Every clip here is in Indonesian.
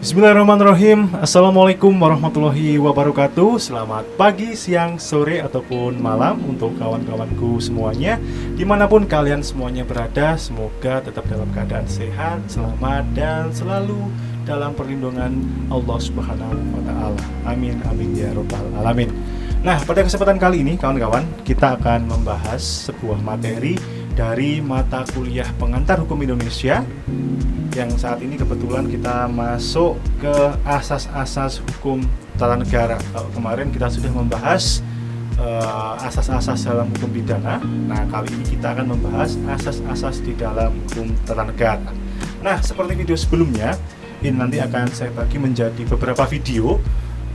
Bismillahirrahmanirrahim. Assalamualaikum warahmatullahi wabarakatuh. Selamat pagi, siang, sore, ataupun malam untuk kawan-kawanku semuanya, dimanapun kalian semuanya berada. Semoga tetap dalam keadaan sehat, selamat, dan selalu dalam perlindungan Allah Subhanahu wa Ta'ala. Amin, amin ya Rabbal Alamin. Nah, pada kesempatan kali ini kawan-kawan, kita akan membahas sebuah materi dari mata kuliah pengantar hukum Indonesia, yang saat ini kebetulan kita masuk ke asas-asas hukum tata negara. Kalau kemarin kita sudah membahas asas-asas dalam hukum pidana, nah kali ini kita akan membahas asas-asas di dalam hukum tata negara. Nah, seperti video sebelumnya, ini nanti akan saya bagi menjadi beberapa video.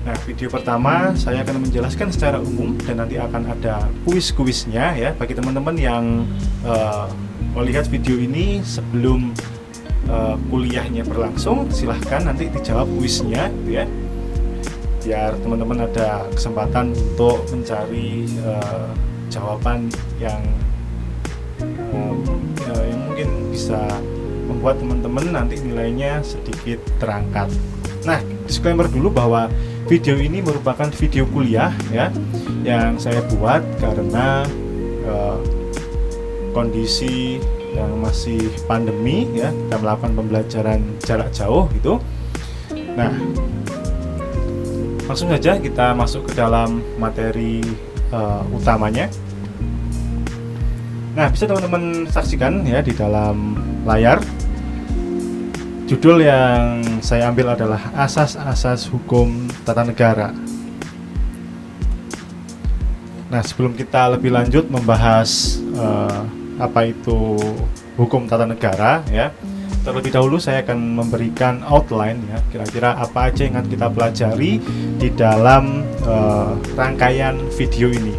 Nah, video pertama saya akan menjelaskan secara umum dan nanti akan ada kuis-kuisnya ya. Bagi teman-teman yang melihat video ini sebelum kuliahnya berlangsung, silahkan nanti dijawab kuisnya gitu ya, biar teman-teman ada kesempatan untuk mencari jawaban yang mungkin bisa membuat teman-teman nanti nilainya sedikit terangkat. Nah, disclaimer dulu bahwa video ini merupakan video kuliah ya, yang saya buat karena kondisi yang masih pandemi ya, kita melakukan pembelajaran jarak jauh gitu. Nah, langsung saja kita masuk ke dalam materi utamanya. Nah, bisa teman-teman saksikan ya di dalam layar. Judul yang saya ambil adalah asas-asas hukum tata negara. Nah, sebelum kita lebih lanjut membahas apa itu hukum tata negara ya, terlebih dahulu saya akan memberikan outline ya, kira-kira apa aja yang akan kita pelajari di dalam rangkaian video ini.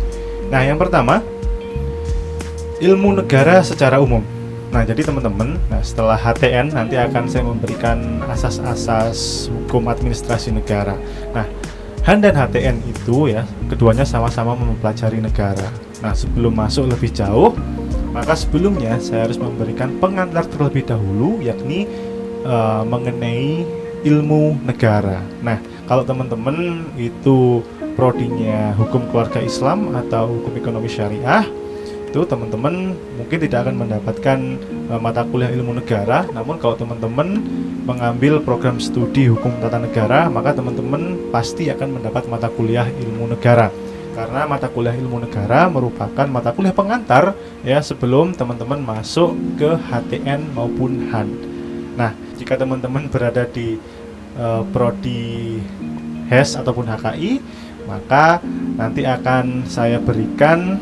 Nah, yang pertama, ilmu negara secara umum. Nah, jadi teman-teman, setelah HTN nanti akan saya memberikan asas-asas hukum administrasi negara. Nah, HAN dan HTN itu ya, keduanya sama-sama mempelajari negara. Nah, sebelum masuk lebih jauh, maka sebelumnya saya harus memberikan pengantar terlebih dahulu, yakni mengenai ilmu negara. Nah, kalau teman-teman itu prodinya hukum keluarga Islam atau hukum ekonomi syariah, itu teman-teman mungkin tidak akan mendapatkan mata kuliah ilmu negara. Namun kalau teman-teman mengambil program studi hukum tata negara, maka teman-teman pasti akan mendapat mata kuliah ilmu negara. Karena mata kuliah ilmu negara merupakan mata kuliah pengantar ya, sebelum teman-teman masuk ke HTN maupun HAN. Nah, jika teman-teman berada di prodi HES ataupun HKI, maka nanti akan saya berikan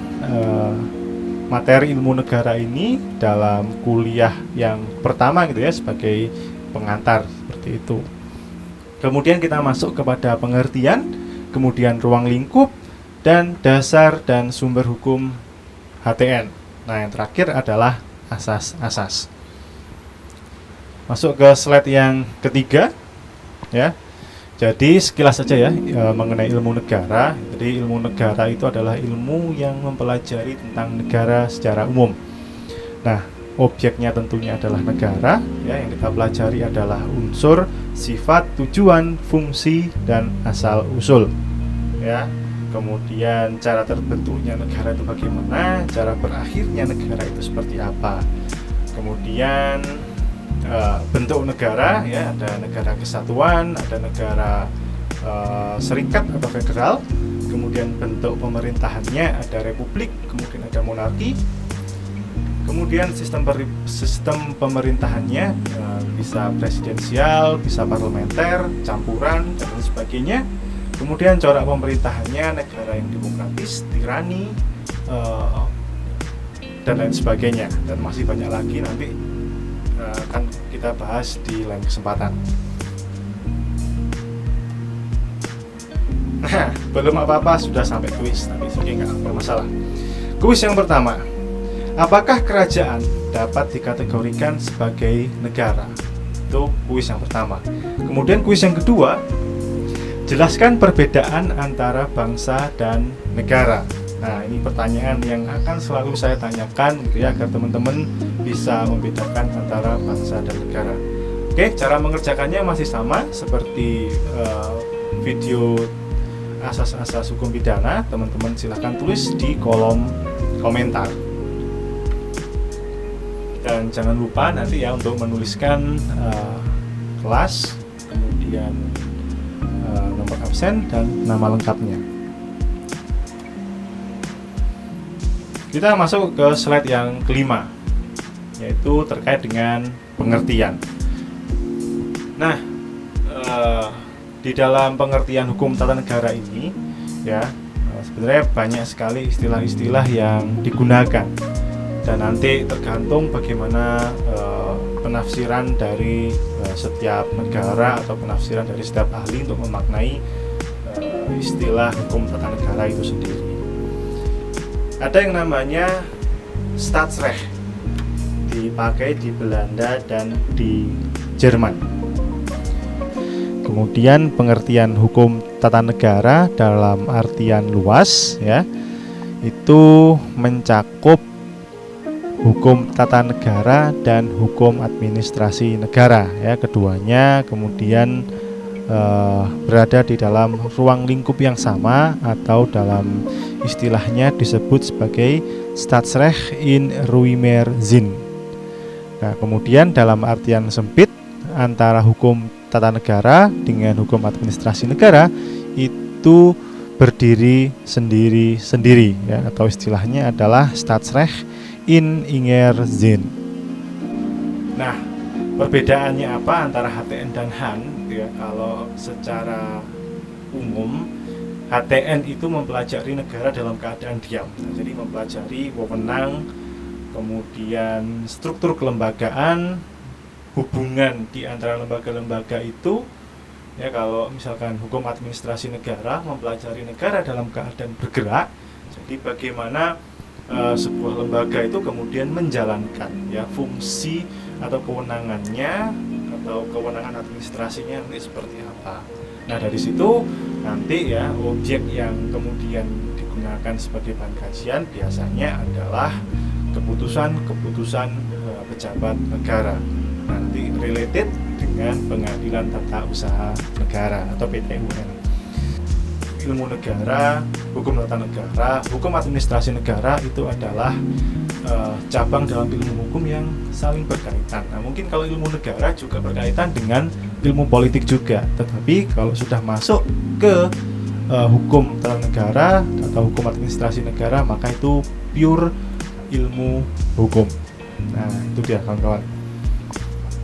materi ilmu negara ini dalam kuliah yang pertama gitu ya, sebagai pengantar seperti itu. Kemudian kita masuk kepada pengertian, kemudian ruang lingkup, dan dasar dan sumber hukum HTN. Nah, yang terakhir adalah asas-asas. Masuk ke slide yang ketiga ya. Jadi sekilas saja ya mengenai ilmu negara. Jadi ilmu negara itu adalah ilmu yang mempelajari tentang negara secara umum. Nah, objeknya tentunya adalah negara ya, yang kita pelajari adalah unsur, sifat, tujuan, fungsi, dan asal usul ya. Kemudian cara terbentuknya negara itu bagaimana, cara berakhirnya negara itu seperti apa. Kemudian bentuk negara ya, ada negara kesatuan, ada negara serikat atau federal. Kemudian bentuk pemerintahannya ada republik, kemudian ada monarki. Kemudian sistem pemerintahannya bisa presidensial, bisa parlementer, campuran, dan lain sebagainya. Kemudian corak pemerintahannya negara yang demokratis, tirani, dan lain sebagainya. Dan masih banyak lagi, nanti akan kita bahas di lain kesempatan. Nah, belum apa-apa sudah sampai kuis, tapi oke, nggak bermasalah. Kuis yang pertama, apakah kerajaan dapat dikategorikan sebagai negara? Itu kuis yang pertama. Kemudian kuis yang kedua, jelaskan perbedaan antara bangsa dan negara. Nah, ini pertanyaan yang akan selalu saya tanyakan gitu ya, agar teman-teman bisa membedakan antara bangsa dan negara. Oke, cara mengerjakannya masih sama seperti video asas-asas hukum pidana. Teman-teman silahkan tulis di kolom komentar. Dan jangan lupa nanti ya untuk menuliskan kelas, kemudian nomor absen dan nama lengkapnya. Kita masuk ke slide yang kelima, yaitu terkait dengan pengertian. Nah, di dalam pengertian hukum tata negara ini ya, sebenarnya banyak sekali istilah-istilah yang digunakan, dan nanti tergantung bagaimana penafsiran dari setiap negara atau penafsiran dari setiap ahli untuk memaknai istilah hukum tata negara itu sendiri. Ada yang namanya Staatsrecht, dipakai di Belanda dan di Jerman. Kemudian pengertian hukum tata negara dalam artian luas ya, itu mencakup hukum tata negara dan hukum administrasi negara ya, keduanya kemudian berada di dalam ruang lingkup yang sama, atau dalam istilahnya disebut sebagai Staatsrecht in ruimer Zin. Nah, kemudian dalam artian sempit, antara hukum tata negara dengan hukum administrasi negara itu berdiri sendiri-sendiri ya, atau istilahnya adalah Staatsrecht in enger Zin. Nah, perbedaannya apa antara HTN dan HAN ya? Kalau secara umum HTN itu mempelajari negara dalam keadaan diam. Nah, jadi mempelajari wewenang, kemudian struktur kelembagaan, hubungan di antara lembaga-lembaga itu ya. Kalau misalkan hukum administrasi negara mempelajari negara dalam keadaan bergerak, jadi bagaimana sebuah lembaga itu kemudian menjalankan ya fungsi atau kewenangannya, atau kewenangan administrasinya nanti seperti apa. Nah, dari situ nanti ya objek yang kemudian digunakan sebagai bahan kajian biasanya adalah keputusan-keputusan pejabat negara, nanti related dengan pengadilan tata usaha negara atau PT-UN. Ilmu negara, hukum tata negara, hukum administrasi negara itu adalah cabang dalam ilmu hukum yang saling berkaitan. Nah, mungkin kalau ilmu negara juga berkaitan dengan ilmu politik juga, tetapi kalau sudah masuk ke hukum tata negara atau hukum administrasi negara, maka itu pure ilmu hukum. Nah, itu dia kawan-kawan.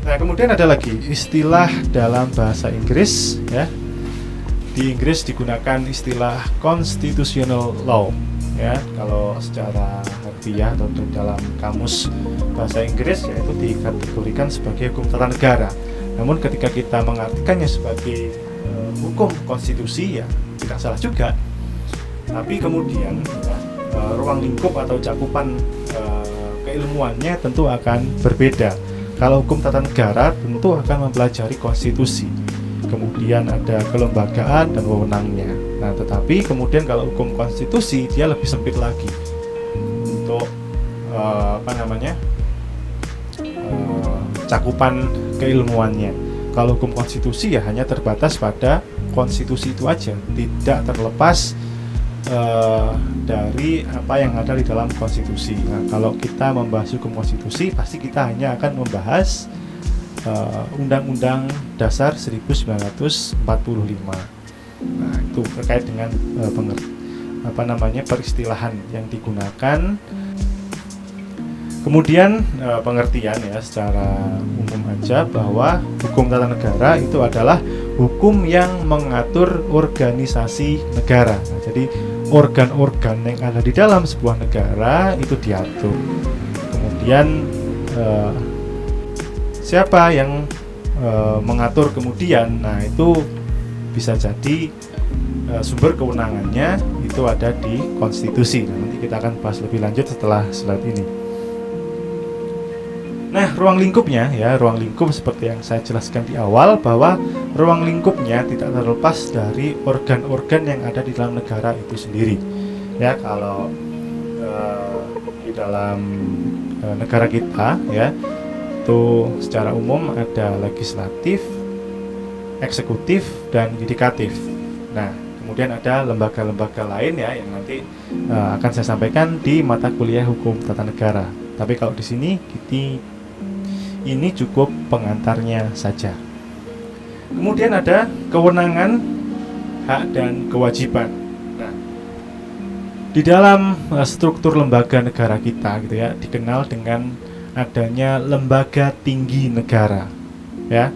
Nah, kemudian ada lagi istilah dalam bahasa Inggris ya. Di Inggris digunakan istilah constitutional law ya. Kalau secara harfiah atau dalam kamus bahasa Inggris ya, itu dikategorikan sebagai hukum tata negara. Namun ketika kita mengartikannya sebagai hukum konstitusi ya tidak salah juga. Tapi kemudian ya, ruang lingkup atau cakupan keilmuannya tentu akan berbeda. Kalau hukum tata negara tentu akan mempelajari konstitusi, kemudian ada kelembagaan dan wewenangnya. Nah, tetapi kemudian kalau hukum konstitusi dia lebih sempit lagi untuk cakupan keilmuannya. Kalau hukum konstitusi ya hanya terbatas pada konstitusi itu aja, tidak terlepas dari apa yang ada di dalam konstitusi. Nah, kalau kita membahas hukum konstitusi, pasti kita hanya akan membahas Undang-Undang Dasar 1945. Nah, itu terkait dengan peristilahan yang digunakan. Kemudian pengertian ya secara umum aja bahwa hukum tata negara itu adalah hukum yang mengatur organisasi negara. Nah, jadi organ-organ yang ada di dalam sebuah negara itu diatur. Kemudian siapa yang mengatur kemudian, nah itu bisa jadi sumber kewenangannya itu ada di konstitusi. Nah, nanti kita akan bahas lebih lanjut setelah slide ini. Nah, ruang lingkupnya ya, ruang lingkup seperti yang saya jelaskan di awal bahwa ruang lingkupnya tidak terlepas dari organ-organ yang ada di dalam negara itu sendiri. Ya, kalau di dalam negara kita ya. Itu secara umum ada legislatif, eksekutif, dan yudikatif. Nah, kemudian ada lembaga-lembaga lain ya yang nanti akan saya sampaikan di mata kuliah hukum tata negara. Tapi kalau di sini ini cukup pengantarnya saja. Kemudian ada kewenangan, hak, dan kewajiban. Nah, di dalam struktur lembaga negara kita gitu ya, dikenal dengan adanya lembaga tinggi negara ya.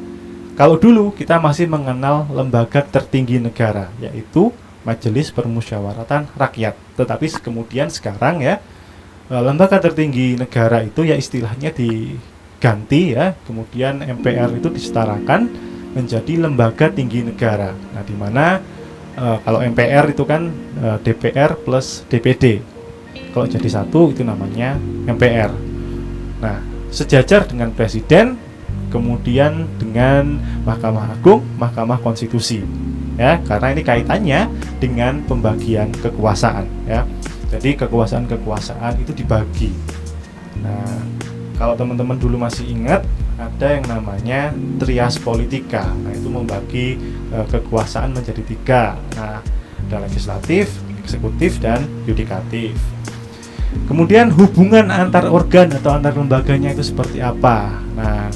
Kalau dulu kita masih mengenal lembaga tertinggi negara, yaitu Majelis Permusyawaratan Rakyat. Tetapi kemudian sekarang ya, lembaga tertinggi negara itu ya istilahnya diganti ya, kemudian MPR itu disetarakan menjadi lembaga tinggi negara. Nah, di mana kalau MPR itu kan DPR plus DPD. Kalau jadi satu itu namanya MPR. Nah, sejajar dengan Presiden, kemudian dengan Mahkamah Agung, Mahkamah Konstitusi, ya, karena ini kaitannya dengan pembagian kekuasaan, ya. Jadi kekuasaan itu dibagi. Nah, kalau teman-teman dulu masih ingat, ada yang namanya trias politika. Nah, itu membagi kekuasaan menjadi 3. Nah, ada legislatif, eksekutif, dan yudikatif. Kemudian hubungan antar organ atau antar lembaganya itu seperti apa? Nah,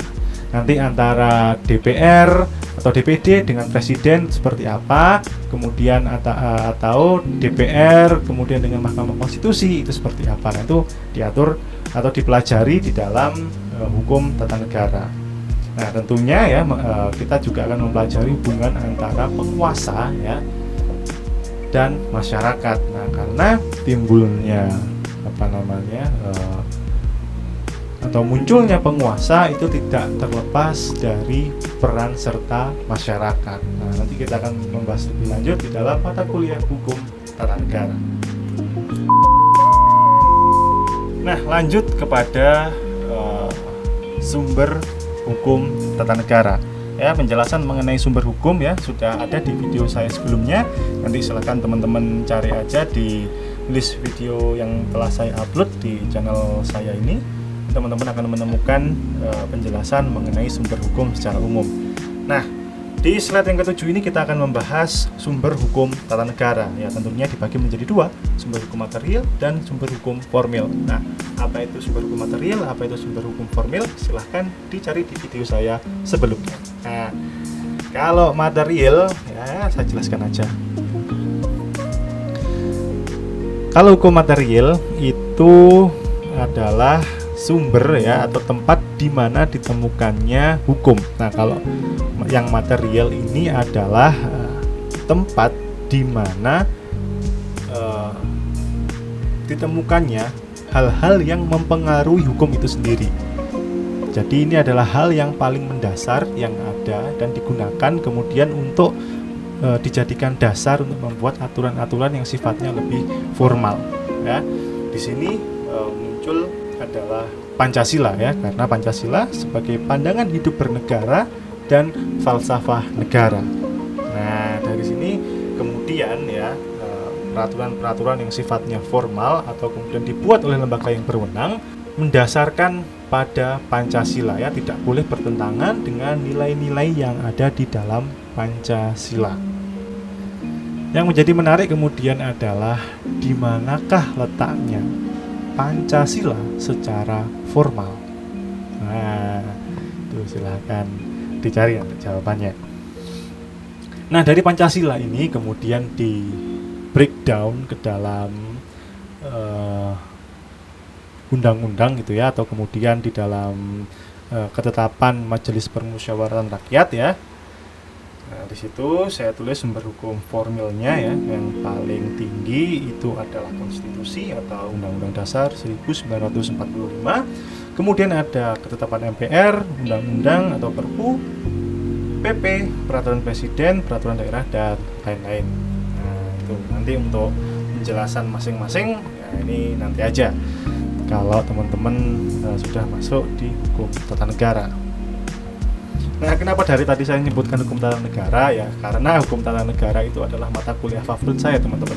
nanti antara DPR atau DPD dengan Presiden seperti apa? Kemudian atau DPR kemudian dengan Mahkamah Konstitusi itu seperti apa? Nah, itu diatur atau dipelajari di dalam hukum tata negara. Nah, tentunya ya kita juga akan mempelajari hubungan antara penguasa ya dan masyarakat. Nah, karena timbulnya atau munculnya penguasa itu tidak terlepas dari peran serta masyarakat. Nah, nanti kita akan membahas lebih lanjut di dalam mata kuliah hukum tata negara. Nah, lanjut kepada sumber hukum tata negara. Ya, penjelasan mengenai sumber hukum ya sudah ada di video saya sebelumnya. Nanti silakan teman-teman cari aja di list video yang telah saya upload di channel saya ini. Teman-teman akan menemukan penjelasan mengenai sumber hukum secara umum. Nah, di slide yang ke-7 ini kita akan membahas sumber hukum tata negara. Ya, tentunya dibagi menjadi 2, sumber hukum material dan sumber hukum formil. Nah, apa itu sumber hukum material, apa itu sumber hukum formil? Silahkan dicari di video saya sebelumnya. Nah, kalau material, ya saya jelaskan aja. Kalau hukum material itu adalah sumber ya atau tempat di mana ditemukannya hukum. Nah, kalau yang material ini adalah tempat di mana ditemukannya hal-hal yang mempengaruhi hukum itu sendiri. Jadi ini adalah hal yang paling mendasar yang ada dan digunakan kemudian untuk dijadikan dasar untuk membuat aturan-aturan yang sifatnya lebih formal. Ya, di sini muncul adalah Pancasila ya, karena Pancasila sebagai pandangan hidup bernegara dan falsafah negara. Nah, dari sini kemudian ya peraturan-peraturan yang sifatnya formal atau kemudian dibuat oleh lembaga yang berwenang mendasarkan pada Pancasila ya, tidak boleh bertentangan dengan nilai-nilai yang ada di dalam Pancasila. Yang menjadi menarik kemudian adalah di manakah letaknya Pancasila secara formal. Nah, itu silahkan dicari nanti jawabannya. Nah, dari Pancasila ini kemudian di breakdown ke dalam undang-undang gitu ya, atau kemudian di dalam ketetapan Majelis Permusyawaratan Rakyat ya. Nah, di situ saya tulis sumber hukum formilnya ya, yang paling tinggi itu adalah konstitusi atau Undang-Undang Dasar 1945. Kemudian ada ketetapan MPR, undang-undang atau Perpu, PP, peraturan presiden, peraturan daerah, dan lain-lain. Nah, itu nanti untuk penjelasan masing-masing ya, ini nanti aja kalau teman-teman sudah masuk di hukum tata negara. Nah, kenapa dari tadi saya menyebutkan hukum tata negara ya? Karena hukum tata negara itu adalah mata kuliah favorit saya, teman-teman.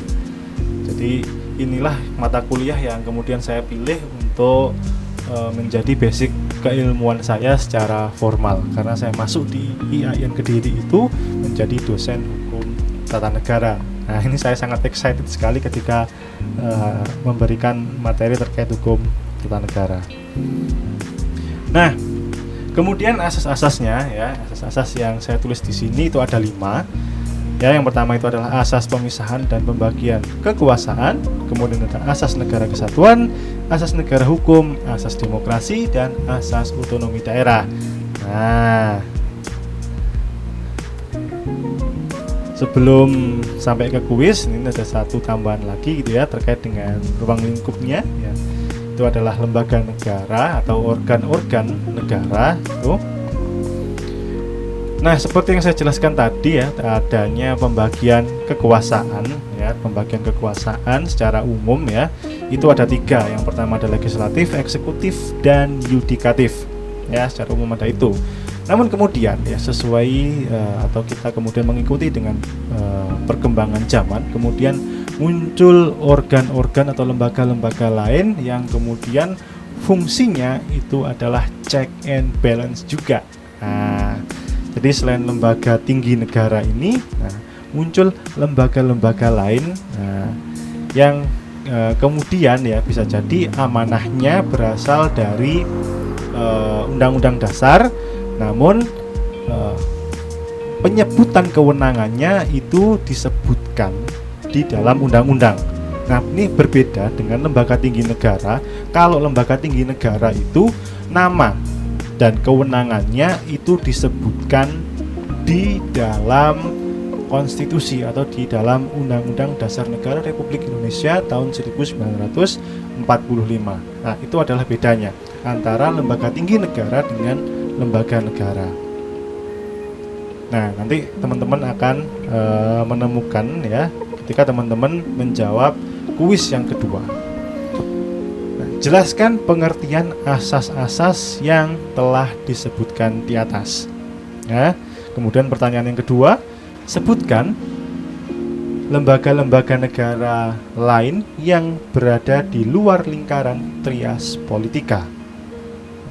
Jadi inilah mata kuliah yang kemudian saya pilih untuk menjadi basic keilmuan saya secara formal, karena saya masuk di IAIN Kediri itu menjadi dosen hukum tata negara. Nah, ini saya sangat excited sekali ketika memberikan materi terkait hukum tata negara. Nah, kemudian asas-asasnya ya, asas-asas yang saya tulis di sini itu ada 5. Ya, yang pertama itu adalah asas pemisahan dan pembagian kekuasaan, kemudian ada asas negara kesatuan, asas negara hukum, asas demokrasi, dan asas otonomi daerah. Nah, sebelum sampai ke kuis, ini ada satu tambahan lagi gitu ya, terkait dengan ruang lingkupnya ya. Itu adalah lembaga negara atau organ-organ negara itu. Nah, seperti yang saya jelaskan tadi ya, adanya pembagian kekuasaan ya, pembagian kekuasaan secara umum ya, itu ada 3. Yang pertama ada legislatif, eksekutif, dan yudikatif ya, secara umum ada itu. Namun kemudian ya, sesuai atau kita kemudian mengikuti dengan perkembangan zaman, kemudian muncul organ-organ atau lembaga-lembaga lain yang kemudian fungsinya itu adalah check and balance juga. Nah, jadi selain lembaga tinggi negara ini, muncul lembaga-lembaga lain yang kemudian ya bisa jadi amanahnya berasal dari Undang-Undang Dasar, namun penyebutan kewenangannya itu disebutkan di dalam undang-undang. Nah, ini berbeda dengan lembaga tinggi negara. Kalau lembaga tinggi negara itu nama dan kewenangannya itu disebutkan di dalam konstitusi atau di dalam Undang-Undang Dasar Negara Republik Indonesia tahun 1945. Nah, itu adalah bedanya antara lembaga tinggi negara dengan lembaga negara. Nah, nanti teman-teman akan menemukan ya ketika teman-teman menjawab kuis yang kedua. Jelaskan pengertian asas-asas yang telah disebutkan di atas. Ya. Kemudian pertanyaan yang kedua, sebutkan lembaga-lembaga negara lain yang berada di luar lingkaran trias politika.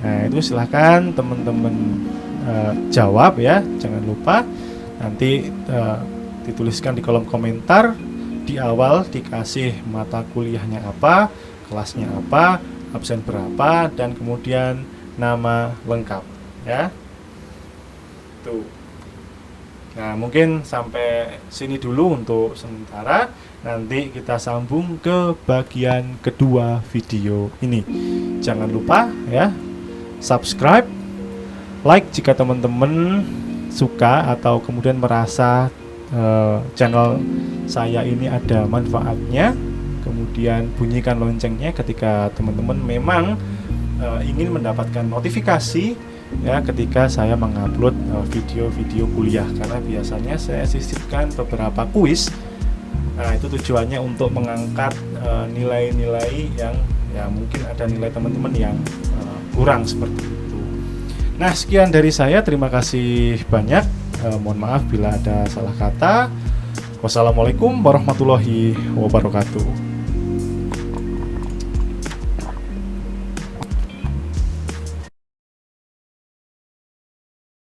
Nah, itu silahkan teman-teman jawab ya. Jangan lupa nanti dituliskan di kolom komentar. Di awal dikasih mata kuliahnya apa, kelasnya apa, absen berapa, dan kemudian nama lengkap ya. Tuh. Nah, mungkin sampai sini dulu untuk sementara. Nanti kita sambung ke bagian kedua video ini. Jangan lupa ya, subscribe, like jika teman-teman suka atau kemudian merasa channel saya ini ada manfaatnya. Kemudian bunyikan loncengnya ketika teman-teman memang ingin mendapatkan notifikasi ya ketika saya mengupload video-video kuliah, karena biasanya saya sisipkan beberapa kuis. Nah, itu tujuannya untuk mengangkat nilai-nilai yang ya mungkin ada nilai teman-teman yang kurang seperti itu. Nah, sekian dari saya, terima kasih banyak. Mohon maaf bila ada salah kata. Wassalamualaikum warahmatullahi wabarakatuh.